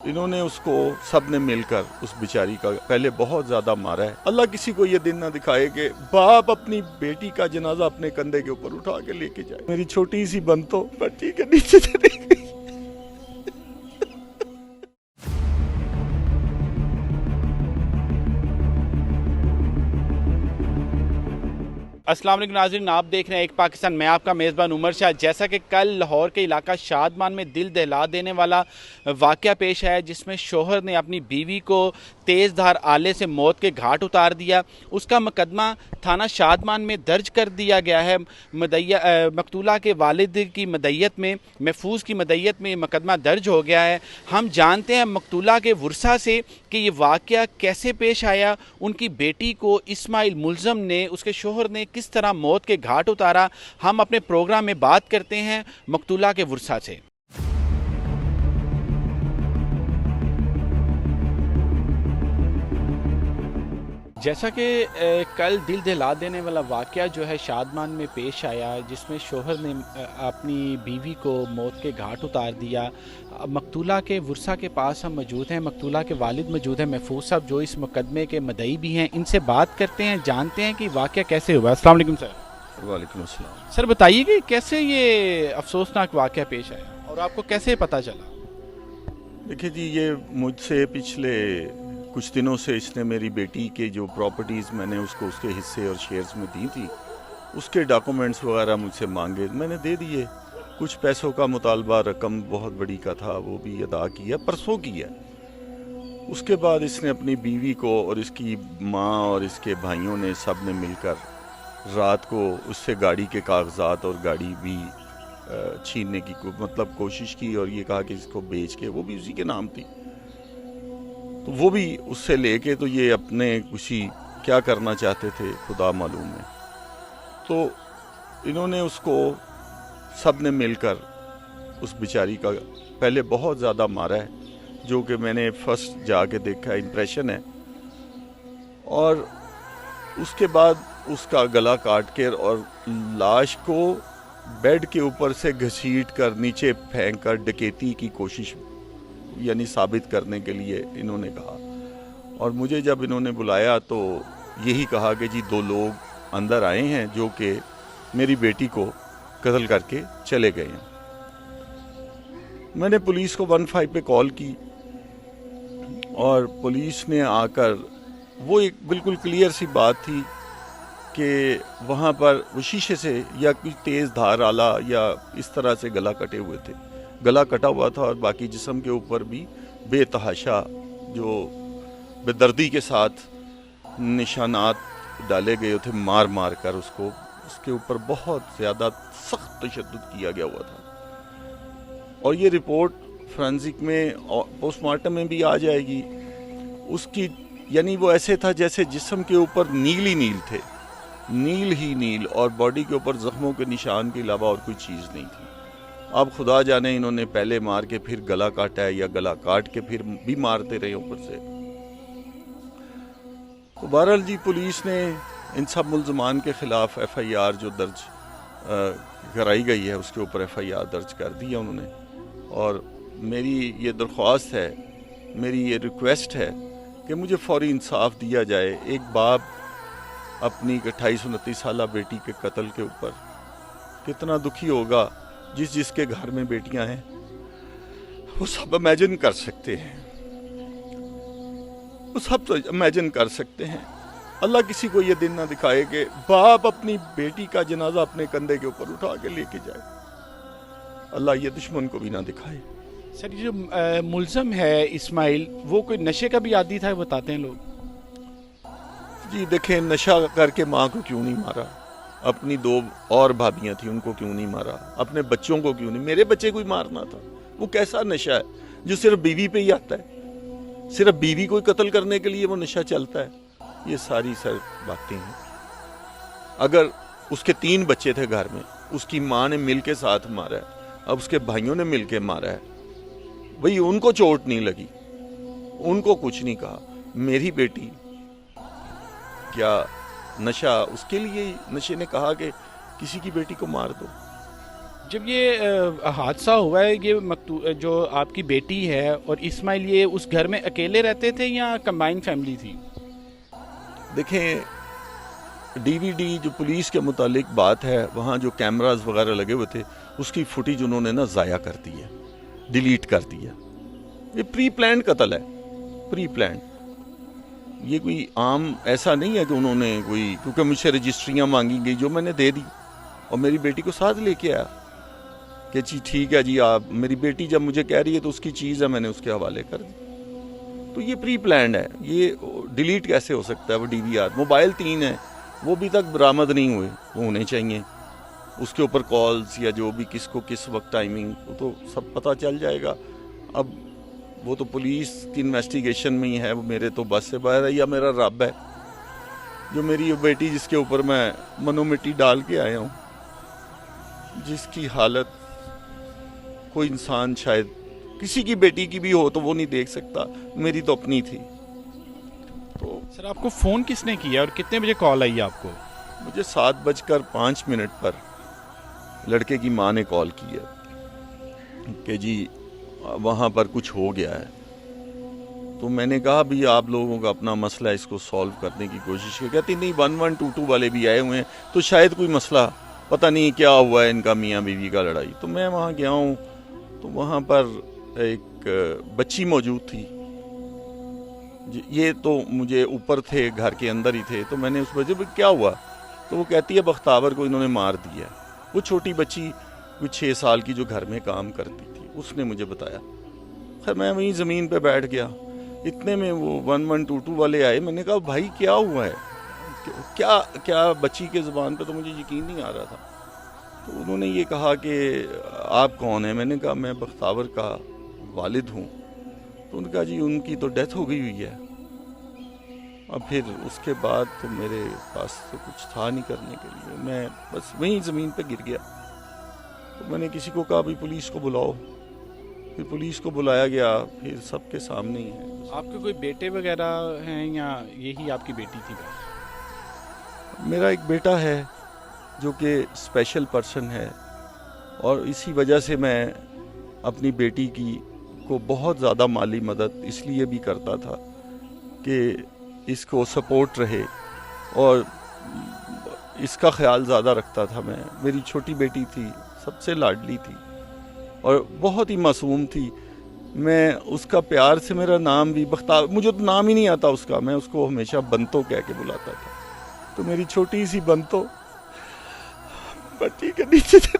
इन्होंने उसको सब ने मिलकर उस बेचारी का पहले बहुत ज्यादा मारा है। अल्लाह किसी को ये दिन ना दिखाए कि बाप अपनी बेटी का जनाजा अपने कंधे के ऊपर उठा के लेके जाए। मेरी छोटी सी बन तो पट्टी के नीचे चली गई। अस्सलाम वालेकुम नाज़रीन, आप देख रहे हैं एक पाकिस्तान। मैं आपका मेज़बान उमर शाह। जैसा कि कल लाहौर के इलाका शादमान में दिल दहला देने वाला वाक़या पेश आया, जिसमें शोहर ने अपनी बीवी को तेज़ धार आले से मौत के घाट उतार दिया। उसका मुकदमा थाना शादमान में दर्ज कर दिया गया है। मकतूला के वालिद की मदय्यत में, महफूज की मदय्यत में मुकदमा दर्ज हो गया है। हम जानते हैं मकतूला के वर्सा से कि ये वाक़या कैसे पेश आया। उनकी बेटी को इस्माइल मुल्ज़म ने, उसके शोहर ने किस तरह मौत के घाट उतारा। हम अपने प्रोग्राम में बात करते हैं मकतूला के वर्सा से। जैसा कि कल दिल दहला देने वाला वाक़या जो है शादमान में पेश आया, जिसमें शोहर ने अपनी बीवी को मौत के घाट उतार दिया। मकतूला के वर्सा के पास हम मौजूद हैं। मकतूला के वालिद मौजूद हैं, महफूज साहब, जो इस मुकदमे के मदई भी हैं। इनसे बात करते हैं, जानते हैं कि वाक़या कैसे हुआ। अस्सलाम वालेकुम सर। वालेकुम अस्सलाम। सर बताइए कि कैसे ये अफसोसनाक वाक़या पेश आया और आपको कैसे पता चला। देखिए जी, ये मुझसे पिछले कुछ दिनों से इसने मेरी बेटी के जो प्रॉपर्टीज़ मैंने उसको उसके हिस्से और शेयर्स में दी थी, उसके डॉक्यूमेंट्स वगैरह मुझसे मांगे, मैंने दे दिए। कुछ पैसों का मुतालबा, रकम बहुत बड़ी का था, वो भी अदा किया, परसों किया। उसके बाद इसने अपनी बीवी को और इसकी माँ और इसके भाइयों ने सब ने मिलकर रात को उससे गाड़ी के कागजात और गाड़ी भी छीनने की मतलब कोशिश की, और ये कहा कि इसको बेच के, वो भी उसी के नाम थी, तो वो भी उससे लेके, तो ये अपने खुशी क्या करना चाहते थे खुदा मालूम है। तो इन्होंने उसको सब ने मिलकर उस बेचारी का पहले बहुत ज़्यादा मारा है, जो कि मैंने फर्स्ट जाके देखा, इम्प्रेशन है। और उसके बाद उसका गला काट कर और लाश को बेड के ऊपर से घसीट कर नीचे फेंक कर डकैती की कोशिश, यानी साबित करने के लिए इन्होंने कहा। और मुझे जब इन्होंने बुलाया तो यही कहा कि जी 2 लोग अंदर आए हैं जो कि मेरी बेटी को कत्ल करके चले गए हैं। मैंने पुलिस को 15 पे कॉल की और पुलिस ने आकर, वो एक बिल्कुल क्लियर सी बात थी कि वहाँ पर वो शीशे से या कोई तेज़ धार आला या इस तरह से गला कटे हुए थे, गला कटा हुआ था, और बाकी जिस्म के ऊपर भी बेतहाशा जो बेदर्दी के साथ निशानात डाले गए थे, मार मार कर उसको, उसके ऊपर बहुत ज़्यादा सख्त तशद्दुद किया गया हुआ था। और ये रिपोर्ट फोरेंसिक में पोस्टमार्टम में भी आ जाएगी उसकी। यानी वो ऐसे था जैसे जिस्म के ऊपर नील ही नील थे, नील ही नील, और बॉडी के ऊपर जख्मों के निशान के अलावा और कोई चीज़ नहीं थी। अब खुदा जाने इन्होंने पहले मार के फिर गला काटा है या गला काट के फिर भी मारते रहे ऊपर से। तो बहरहाल जी, पुलिस ने इन सब मुल्ज़मान के ख़िलाफ़ FIR जो दर्ज कराई गई है, उसके ऊपर FIR दर्ज कर दी है उन्होंने। और मेरी ये दरख्वास्त है, मेरी ये रिक्वेस्ट है कि मुझे फौरी इंसाफ दिया जाए। एक बाप अपनी 28-29 साला बेटी के कत्ल के ऊपर कितना दुखी होगा। जिसके घर में बेटियां हैं वो सब इमेजिन कर सकते हैं, वो सब तो इमेजिन कर सकते हैं। अल्लाह किसी को ये दिन ना दिखाए कि बाप अपनी बेटी का जनाजा अपने कंधे के ऊपर उठा के लेके जाए। अल्लाह ये दुश्मन को भी ना दिखाए। सर ये जो मुल्ज़म है इस्माइल, वो कोई नशे का भी आदी था बताते हैं लोग। जी देखें, नशा करके माँ को क्यों नहीं मारा, अपनी 2 और भाभियाँ थी उनको क्यों नहीं मारा, अपने बच्चों को क्यों नहीं, मेरे बच्चे को ही मारना था। वो कैसा नशा है जो सिर्फ बीवी पे ही आता है, सिर्फ बीवी को ही कत्ल करने के लिए वो नशा चलता है। ये सारी सर बातें हैं। अगर उसके 3 बच्चे थे घर में, उसकी माँ ने मिल के साथ मारा है, अब उसके भाइयों ने मिल के मारा है, भाई उनको चोट नहीं लगी, उनको कुछ नहीं कहा। मेरी बेटी, क्या नशा उसके लिए, नशे ने कहा कि किसी की बेटी को मार दो? جب یہ حادثہ ہوا ہے، یہ جو آپ کی بیٹی ہے اور اسماعیل، یہ اس گھر میں اکیلے رہتے تھے یا کمبائن فیملی تھی؟ دیکھیں ڈی وی ڈی جو پولیس کے متعلق بات ہے، وہاں جو کیمراز وغیرہ لگے ہوئے تھے اس کی فوٹیج انہوں نے نا ضائع کر دی ہے، ڈیلیٹ کر دیا۔ یہ پری پلانڈ قتل ہے، پری پلانڈ۔ یہ کوئی عام ایسا نہیں ہے کہ انہوں نے کوئی، کیونکہ مجھ سے رجسٹریاں مانگی گئی جو میں نے دے دی اور میری بیٹی کو ساتھ لے کے آیا کہ جی ٹھیک ہے جی آپ، میری بیٹی جب مجھے کہہ رہی ہے تو اس کی چیز ہے، میں نے اس کے حوالے کر دی۔ تو یہ پری پلانڈ ہے، یہ ڈیلیٹ کیسے ہو سکتا ہے؟ وہ ڈی وی آر، موبائل 3 ہیں، وہ بھی تک برآمد نہیں ہوئے، وہ ہونے چاہیے۔ اس کے اوپر کالز یا جو بھی کس کو کس وقت ٹائمنگ، وہ تو سب پتہ چل جائے گا۔ اب وہ تو پولیس کی انویسٹیگیشن میں ہی ہے، وہ میرے تو بس سے باہر ہے، یا میرا رب ہے جو میری بیٹی جس کے اوپر میں منو مٹی ڈال کے آیا ہوں، جس کی حالت کوئی انسان شاید کسی کی بیٹی کی بھی ہو تو وہ نہیں دیکھ سکتا، میری تو اپنی تھی۔ تو سر آپ کو فون کس نے کیا اور کتنے بجے کال آئی آپ کو؟ مجھے 7:05 پر لڑکے کی ماں نے کال کی ہے کہ جی وہاں پر کچھ ہو گیا ہے۔ تو میں نے کہا بھی آپ لوگوں کا اپنا مسئلہ ہے، اس کو سالو کرنے کی کوشش کی۔ کہتی نہیں 1122 والے بھی آئے ہوئے ہیں تو شاید کوئی مسئلہ، پتہ نہیں کیا ہوا ہے ان کا میاں بیوی کا لڑائی۔ تو میں وہاں گیا ہوں تو وہاں پر ایک بچی موجود تھی، یہ تو مجھے اوپر تھے، گھر کے اندر ہی تھے۔ تو میں نے اس بچے پہ کیا ہوا، تو وہ کہتی ہے بختاور کو انہوں نے مار دیا۔ وہ چھوٹی بچی کچھ 6 سال کی جو گھر میں کام کرتی تھی، اس نے مجھے بتایا۔ خیر میں وہیں زمین پہ بیٹھ گیا، اتنے میں وہ 1122 والے آئے۔ میں نے کہا بھائی کیا ہوا ہے، کیا بچی کے زبان پہ تو مجھے یقین نہیں آ رہا تھا۔ تو انہوں نے یہ کہا کہ آپ کون ہیں؟ میں نے کہا میں بختاور کا والد ہوں۔ تو انہوں نے کہا جی ان کی تو ڈیتھ ہو گئی ہوئی ہے۔ اب پھر اس کے بعد تو میرے پاس تو کچھ تھا نہیں کرنے کے لیے، میں بس وہیں زمین پہ گر گیا۔ تو میں نے کسی کو کہا بھی پولیس کو بلاؤ، پھر پولیس کو بلایا گیا، پھر سب کے سامنے ہی ہے۔ آپ کے کوئی بیٹے وغیرہ ہیں یا یہی آپ کی بیٹی تھی بس؟ میرا ایک بیٹا ہے جو کہ اسپیشل پرسن ہے، اور اسی وجہ سے میں اپنی بیٹی کو بہت زیادہ مالی مدد اس لیے بھی کرتا تھا کہ اس کو سپورٹ رہے، اور اس کا خیال زیادہ رکھتا تھا میں۔ میری چھوٹی بیٹی تھی، سب سے لاڈلی تھی اور بہت ہی معصوم تھی۔ میں اس کا پیار سے میرا نام بھی مجھے تو نام ہی نہیں آتا اس کا، میں اس کو ہمیشہ بنتو کہہ کے بلاتا تھا۔ تو میری چھوٹی سی بنتو بٹی کے نیچے سے